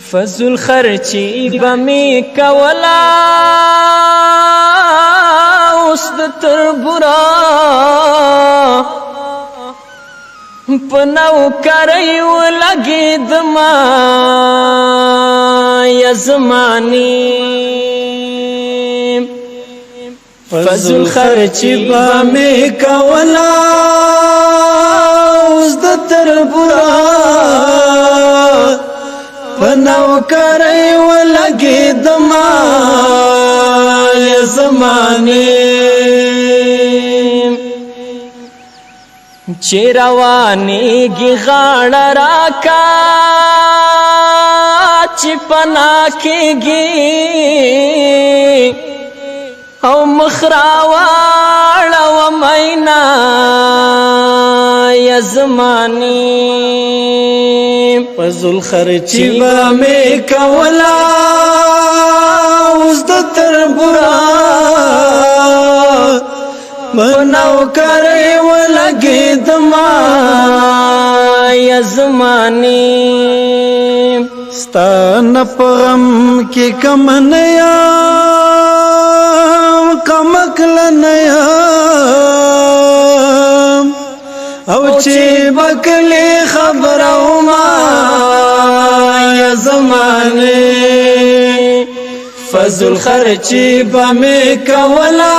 فضل خرچی بمی کولا اوس د تربورا پنو کرای ولګي دما یا زمانی فضل خرچی بمی کولا اوس د تربورا پنو کرای ولګي دما یا زمانی چیروانی گی غاڑا راکا چپنا کی گی او مخراواڑا و مینا یا زمانی فضل خرچی با میں کولا اوز دا تربورا بناو کرے ولگی دما یا زمانی ستان پغم کی کم نیا کمکل نیا او چی بکلی خبرو ما یا زمانی فضل خرچی بمی کولا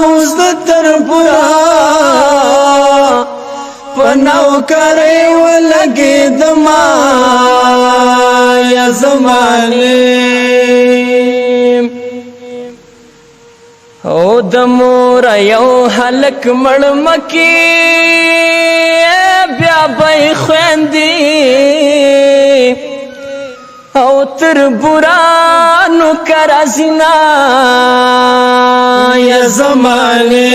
اوس د تربورا پناو کرے ولګي دما یا زمانی او د مور یو هلک مړمکی بیا به خويندې او تربورانو کرازینا یا زمانی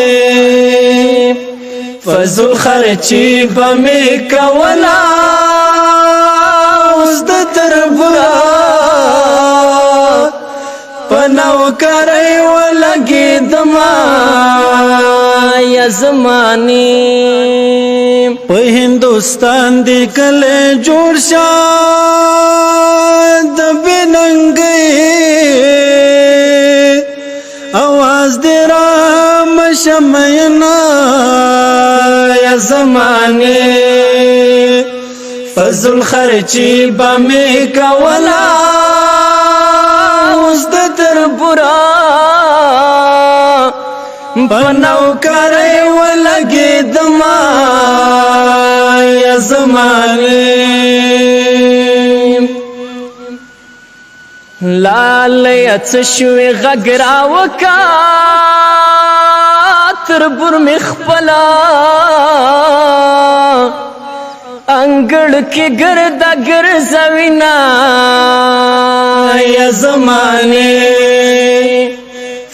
فضل خرچی بمی کولا اوس د تربورا پنو کرے ولګي دما یا زمانی په هندوستان دی کله جوړ شاد بننګي आवाज दे राम शमयना या ज़माने फज़ल खर्ची बमे कवला उस तरबुरा बनौ करे वलगे दमा या ज़माने लाल यचशوي غغراوکا تربور مخپلا انګړ کې ګرد ګرځوینا یا زمانه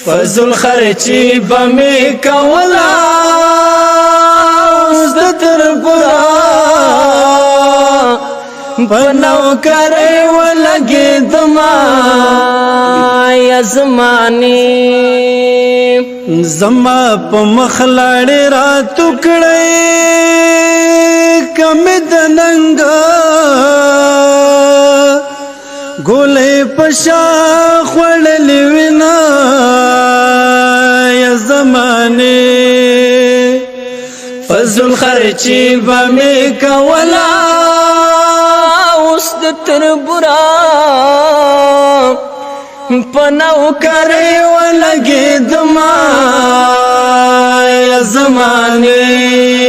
فضل خرچی بمی کولا اوس د تربورا بنو کرے ولګي دما یا زمانی زما په مخلاړ را ټکړې کم دننګ ګولې پشا خړلې وینا یا زمانی فضل خرچی بمی کولا اوس د تربورا پنو کرے ولګي دما یا زمانی